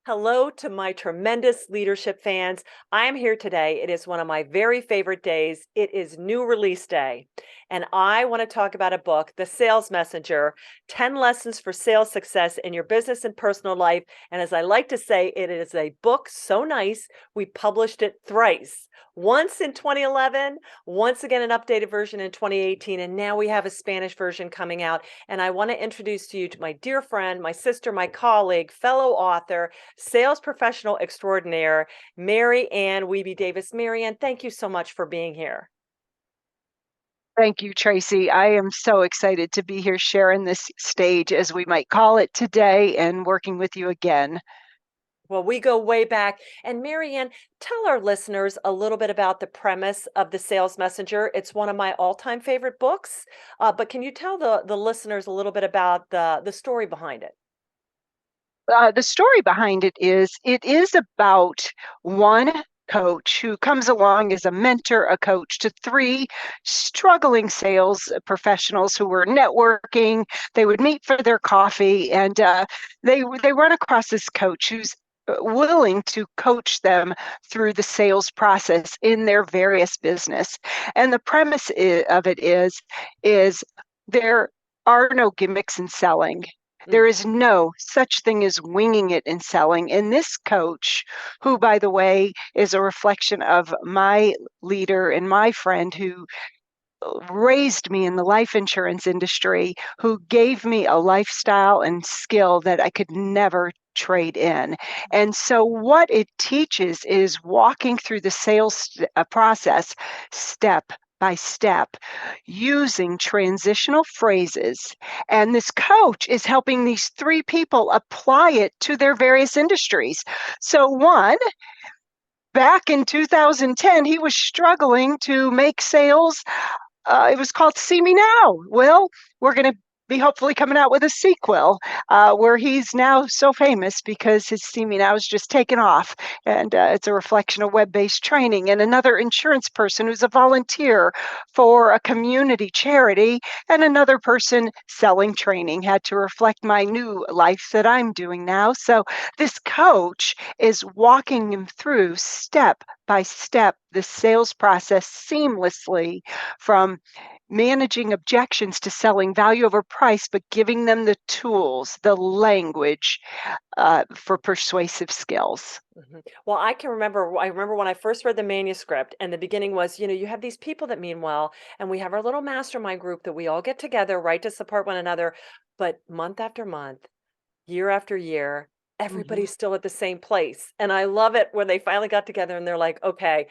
Hello to my tremendous leadership fans. I am here today. It is one of my very favorite days. It is new release day. And I want to talk about a book, The Sales Messenger 10 Lessons for Sales Success in Your Business and Personal Life. And as I like to say, it is a book so nice, we published it thrice. Once in 2011, once again, an updated version in 2018, and now we have a Spanish version coming out. And I want to introduce to you to my dear friend, my sister, my colleague, fellow author, sales professional extraordinaire, Mary Ann Wiebe Davis. Mary Ann, thank you so much for being here. Thank you, Tracy. I am so excited to be here sharing this stage, as we might call it today, and working with you again. Well, we go way back. And Mary Ann, tell our listeners a little bit about the premise of The Sales Messenger. It's one of my all-time favorite books. But can you tell the listeners a little bit about the story behind it? The story behind it is about one coach who comes along as a mentor, a coach to three struggling sales professionals who were networking. They would meet for their coffee, and they run across this coach who's willing to coach them through the sales process in their various business. And the premise of it is there are no gimmicks in selling. There Mm. is no such thing as winging it in selling. And this coach, who, by the way, is a reflection of my leader and my friend who raised me in the life insurance industry, who gave me a lifestyle and skill that I could never trade in. And so, what it teaches is walking through the sales process step by step using transitional phrases. And this coach is helping these three people apply it to their various industries. So, one, back in 2010, he was struggling to make sales. It was called See Me Now. Well, we're going to be hopefully coming out with a sequel where he's now so famous because his See Me Now is just taken off. And it's a reflection of web based training. And another insurance person who's a volunteer for a community charity, and another person selling training had to reflect my new life that I'm doing now. So this coach is walking him through step by step the sales process seamlessly, from managing objections to selling value over price, but giving them the tools, the language for persuasive skills. Well, I remember when I first read the manuscript, and the beginning was, you have these people that mean well, and we have our little mastermind group that we all get together, right, to support one another. But month after month, year after year, Mhm. everybody's still at the same place. And I love it when they finally got together and they're like, okay,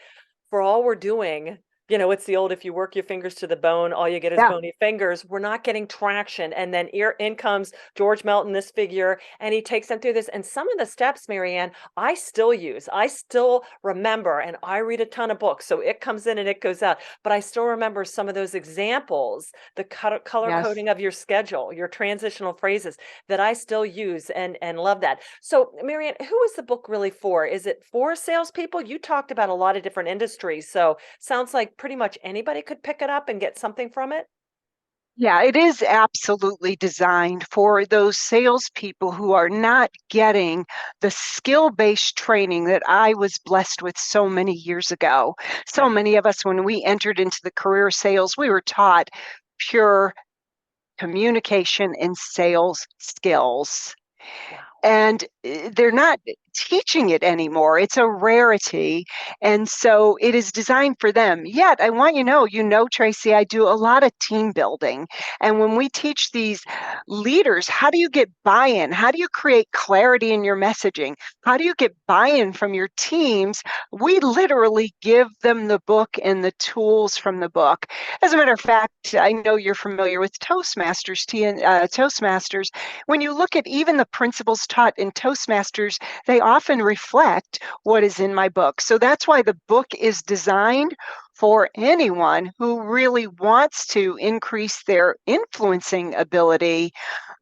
for all we're doing, it's the old, if you work your fingers to the bone, all you get is Yeah. bony fingers. We're not getting traction. And then in comes George Melton, this figure, and he takes them through this. And some of the steps, Marianne, I still use. I still remember, and I read a ton of books. So it comes in and it goes out. But I still remember some of those examples, the color Yes. coding of your schedule, your transitional phrases that I still use and love that. So, Marianne, who is the book really for? Is it for salespeople? You talked about a lot of different industries, so sounds like pretty much anybody could pick it up and get something from it. Yeah, it is absolutely designed for those salespeople who are not getting the skill-based training that I was blessed with so many years ago. So Okay. many of us, when we entered into the career sales, we were taught pure communication and sales skills. Wow. And they're not teaching it anymore. It's a rarity. And so it is designed for them. Yet, I want Tracy, I do a lot of team building. And when we teach these leaders, how do you get buy in? How do you create clarity in your messaging? How do you get buy in from your teams? We literally give them the book and the tools from the book. As a matter of fact, I know you're familiar with Toastmasters. When you look at even the principles taught in Toastmasters, they often reflect what is in my book. So that's why the book is designed for anyone who really wants to increase their influencing ability.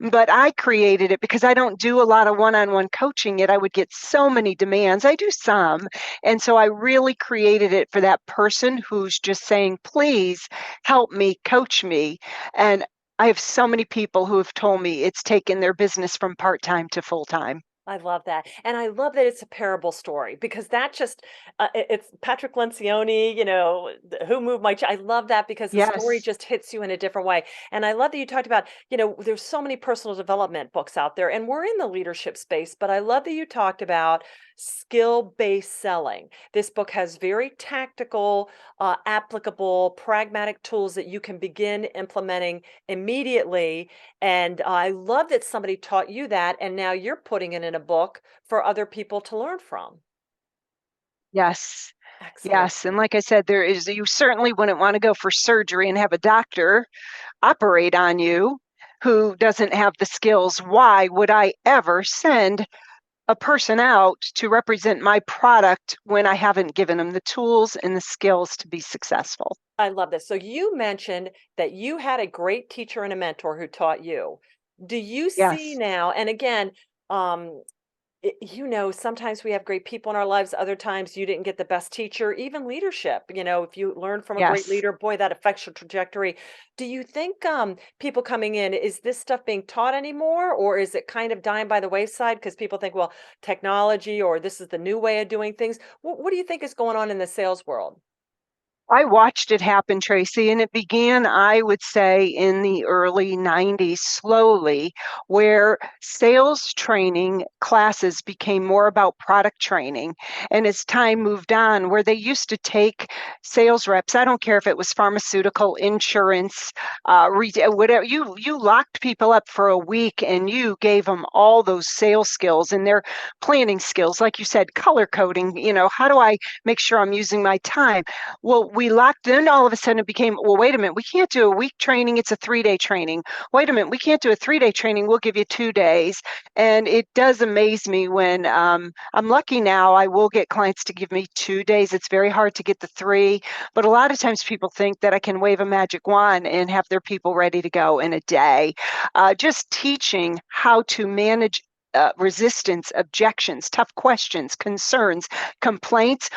But I created it because I don't do a lot of one-on-one coaching, yet I would get so many demands. I do some. And so I really created it for that person who's just saying, please help me, coach me. And I have so many people who have told me it's taken their business from part-time to full-time. I love that, and I love that it's a parable story because that just it's Patrick Lencioni, Who Moved My I love that because the story Yes. just hits you in a different way, and I love that you talked about, there's so many personal development books out there, and we're in the leadership space, but I love that you talked about skill-based selling. This book has very tactical, applicable, pragmatic tools that you can begin implementing immediately, and I love that somebody taught you that, and now you're putting it in a book for other people to learn from. Yes. Excellent. Yes. And like I said, you certainly wouldn't want to go for surgery and have a doctor operate on you who doesn't have the skills. Why would I ever send a person out to represent my product when I haven't given them the tools and the skills to be successful? I love this. So you mentioned that you had a great teacher and a mentor who taught you. Do you see Yes. now, and again, um, sometimes we have great people in our lives, other times you didn't get the best teacher, even leadership. If you learn from a great Yes. leader, boy, that affects your trajectory. Do you think people coming in, is this stuff being taught anymore, or is it kind of dying by the wayside because people think, well, technology or this is the new way of doing things? What do you think is going on in the sales world? I watched it happen, Tracy, and it began, I would say, in the early 90s, slowly, where sales training classes became more about product training. And as time moved on, where they used to take sales reps, I don't care if it was pharmaceutical, insurance, retail, whatever, you locked people up for a week and you gave them all those sales skills and their planning skills, like you said, color coding, how do I make sure I'm using my time? Well, we locked in, all of a sudden it became, well, wait a minute, we can't do a week training. It's a 3 day training. Wait a minute, we can't do a 3 day training. We'll give you 2 days. And it does amaze me when I'm lucky now, I will get clients to give me 2 days. It's very hard to get the three, but a lot of times people think that I can wave a magic wand and have their people ready to go in a day. Just teaching how to manage resistance, objections, tough questions, concerns, complaints,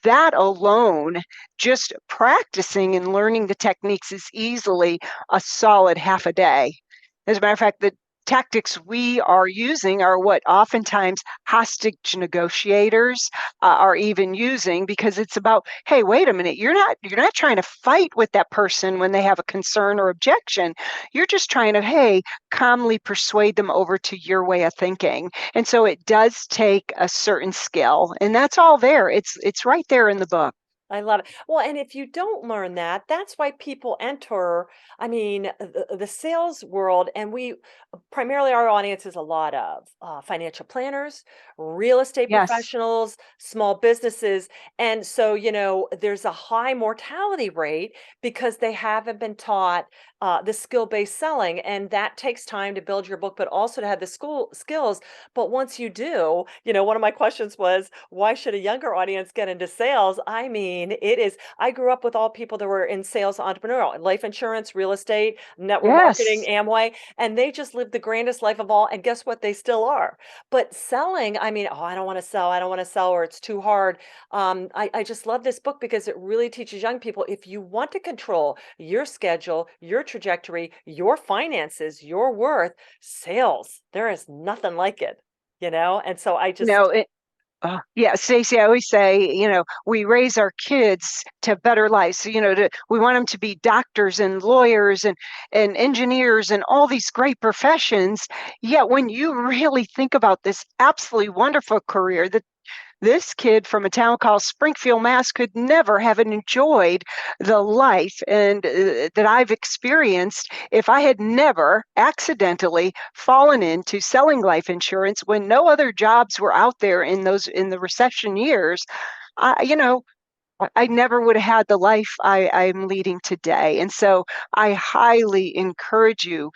that alone, just practicing and learning the techniques is easily a solid half a day. As a matter of fact, the tactics we are using are what oftentimes hostage negotiators are even using, because it's about, hey, wait a minute, you're not trying to fight with that person when they have a concern or objection. You're just trying to, hey, calmly persuade them over to your way of thinking. And so it does take a certain skill, and that's all there. It's right there in the book. I love it. Well, and if you don't learn that, that's why people enter, I mean, the sales world, and primarily our audience is a lot of financial planners, real estate Yes. professionals, small businesses. And so, there's a high mortality rate because they haven't been taught the skill-based selling. And that takes time to build your book, but also to have the school skills. But once you do, one of my questions was, why should a younger audience get into sales? I mean, I grew up with all people that were in sales, entrepreneurial, life insurance, real estate, network marketing, Yes. Amway, and they just lived the grandest life of all. And guess what? They still are. But selling, I mean, oh, I don't want to sell. I don't want to sell, or it's too hard. I just love this book because it really teaches young people, if you want to control your schedule, your trajectory, your finances, your worth, sales, there is nothing like it. And so I You just know, it, yeah, Stacey, I always say, we raise our kids to better lives. So, we want them to be doctors and lawyers and engineers and all these great professions. Yet, when you really think about this absolutely wonderful career that this kid from a town called Springfield, Mass, could never have enjoyed the life and that I've experienced if I had never accidentally fallen into selling life insurance when no other jobs were out there in the recession years. I, you know, I never would have had the life I'm leading today. And so I highly encourage you.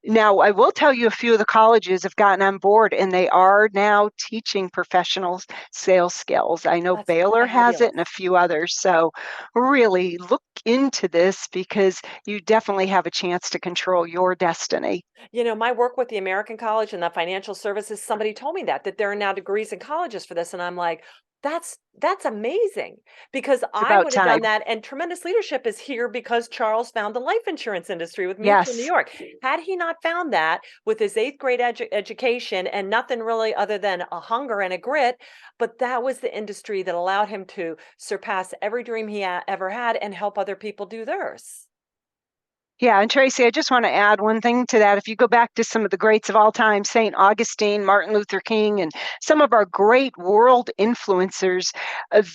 Now, I will tell you a few of the colleges have gotten on board and they are now teaching professional sales skills. I know that's Baylor has it fabulous. and a few others. So really look into this because you definitely have a chance to control your destiny. My work with the American College and the financial services, somebody told me that there are now degrees in colleges for this. And I'm like, That's amazing because It's I about would have done time. that. And tremendous leadership is here because Charles found the life insurance industry with Mutual New Yes. York. Had he not found that with his eighth grade education and nothing really other than a hunger and a grit, but that was the industry that allowed him to surpass every dream he ever had and help other people do theirs. Yeah, and Tracy, I just want to add one thing to that. If you go back to some of the greats of all time, St. Augustine, Martin Luther King, and some of our great world influencers,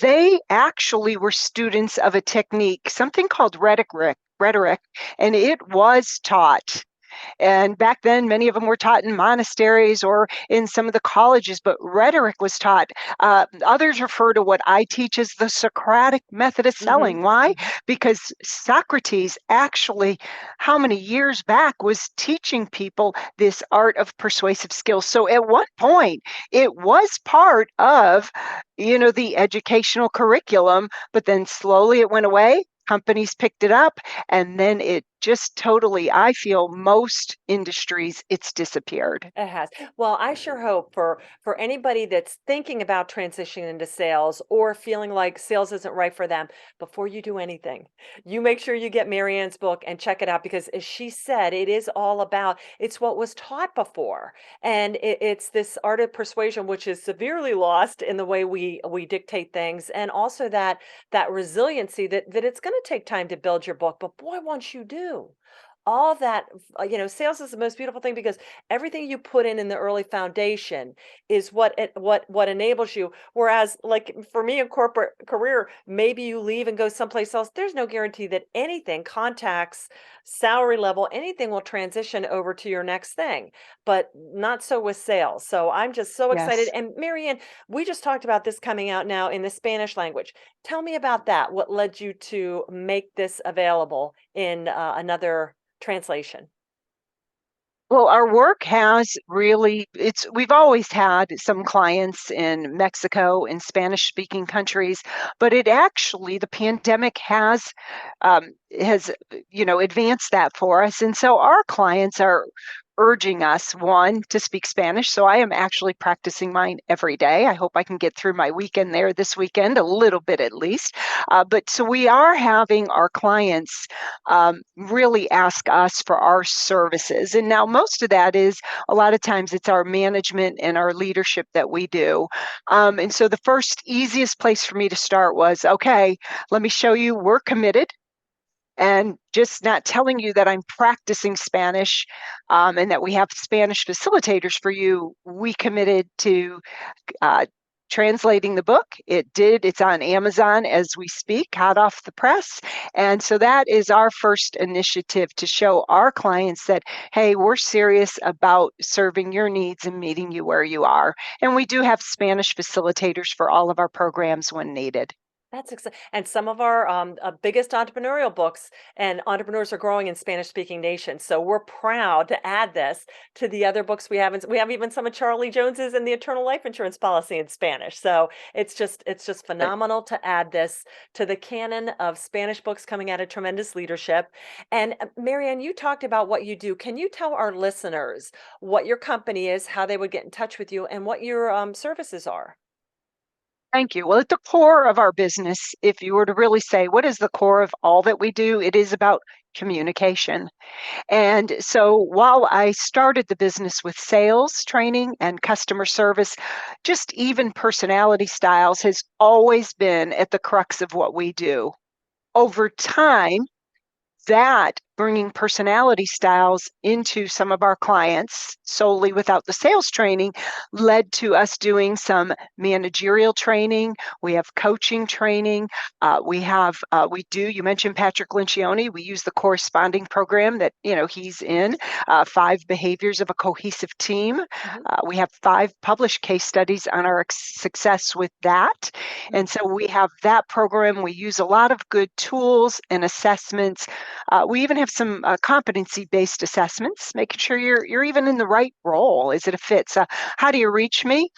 they actually were students of a technique, something called rhetoric, and it was taught. And back then, many of them were taught in monasteries or in some of the colleges, but rhetoric was taught. Others refer to what I teach as the Socratic method of Hmm. selling. Why? Hmm. Because Socrates actually, how many years back, was teaching people this art of persuasive skills. So at one point, it was part of, the educational curriculum, but then slowly it went away. Companies picked it up, and then it just totally, I feel most industries, it's disappeared. It has. Well, I sure hope for anybody that's thinking about transitioning into sales or feeling like sales isn't right for them, before you do anything, you make sure you get Marianne's book and check it out because as she said, it is all about it's what was taught before. And it's this art of persuasion, which is severely lost in the way we dictate things, and also that resiliency that it's going to take time to build your book, but boy, once you do, all that sales is the most beautiful thing because everything you put in the early foundation is what enables you, whereas like for me in corporate career, maybe you leave and go someplace else, there's no guarantee that anything, contacts, salary level, anything will transition over to your next thing, but not so with sales. So I'm just so excited. Yes. And Marianne, we just talked about this coming out now in the Spanish language. Tell me about that. What led you to make this available in another translation? Well, our work has really, we've always had some clients in Mexico, in Spanish-speaking countries, but it actually, the pandemic has advanced that for us. And so our clients are urging us, one, to speak Spanish. So I am actually practicing mine every day. I hope I can get through my weekend there this weekend, a little bit at least. But so we are having our clients really ask us for our services. And now most of that is a lot of times it's our management and our leadership that we do. And so the first easiest place for me to start was, okay, let me show you we're committed, and just not telling you that I'm practicing Spanish, and that we have Spanish facilitators for you. We committed to uh, translating the book. It's on Amazon as we speak, hot off the press. And so that is our first initiative to show our clients that, hey, we're serious about serving your needs and meeting you where you are. And we do have Spanish facilitators for all of our programs when needed. That's exciting. And some of our biggest entrepreneurial books and entrepreneurs are growing in Spanish speaking nations. So we're proud to add this to the other books we have. We have even some of Charlie Jones's and the Eternal Life Insurance Policy in Spanish. So it's just phenomenal to add this to the canon of Spanish books coming out of tremendous leadership. And Marianne, you talked about what you do. Can you tell our listeners what your company is, how they would get in touch with you, and what your services are? Thank you. Well, at the core of our business, if you were to really say, what is the core of all that we do? It is about communication. And so while I started the business with sales training and customer service, just even personality styles has always been at the crux of what we do. Over time, that bringing personality styles into some of our clients solely without the sales training led to us doing some managerial training. We have coaching training. You mentioned Patrick Lencioni. We use the corresponding program that, he's in, 5 behaviors of a cohesive team. Mhm. We have 5 published case studies on our success with that. And so we have that program. We use a lot of good tools and assessments. We even have have some competency-based assessments, making sure you're even in the right role. Is it a fit? So, how do you reach me?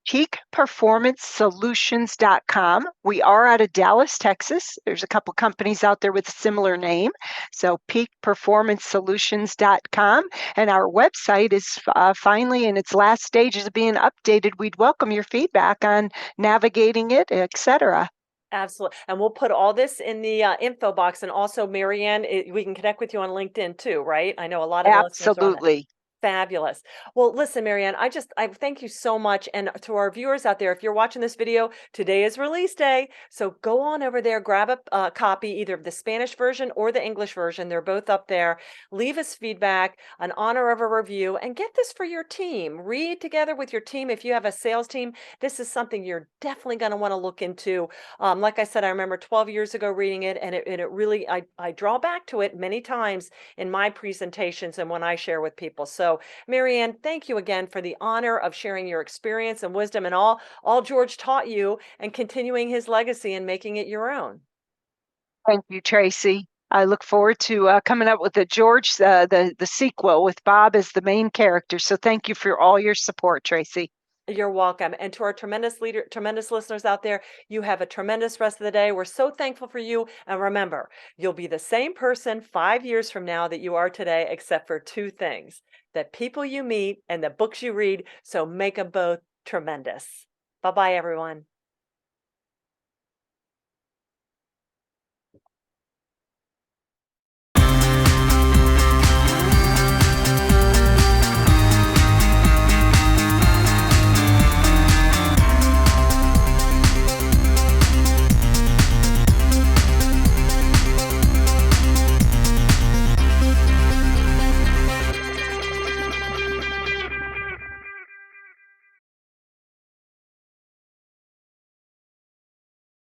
Peakperformancesolutions.com. We are out of Dallas, Texas. There's a couple companies out there with a similar name. So, peakperformancesolutions.com. And our website is finally in its last stages of being updated. We'd welcome your feedback on navigating it, etc. Absolutely. And we'll put all this in the info box. And also, Marianne, we can connect with you on LinkedIn too, right? I know a lot of the listeners are on that. Absolutely. Fabulous. Well, listen, Marianne, I thank you so much. And to our viewers out there, if you're watching this video, today is release day. So go on over there, grab a copy, either of the Spanish version or the English version. They're both up there. Leave us feedback, an honor of a review, and get this for your team. Read together with your team. If you have a sales team, this is something you're definitely going to want to look into. Like I said, I remember 12 years ago reading it, and it really, I draw back to it many times in my presentations and when I share with people. So, Marianne, thank you again for the honor of sharing your experience and wisdom and all George taught you and continuing his legacy and making it your own. Thank you, Tracy. I look forward to coming up with the George, the sequel with Bob as the main character. So thank you for all your support, Tracy. You're welcome. And to our tremendous listeners out there, you have a tremendous rest of the day. We're so thankful for you. And remember, you'll be the same person 5 years from now that you are today, except for two things: the people you meet and the books you read. So make them both tremendous. Bye-bye, everyone.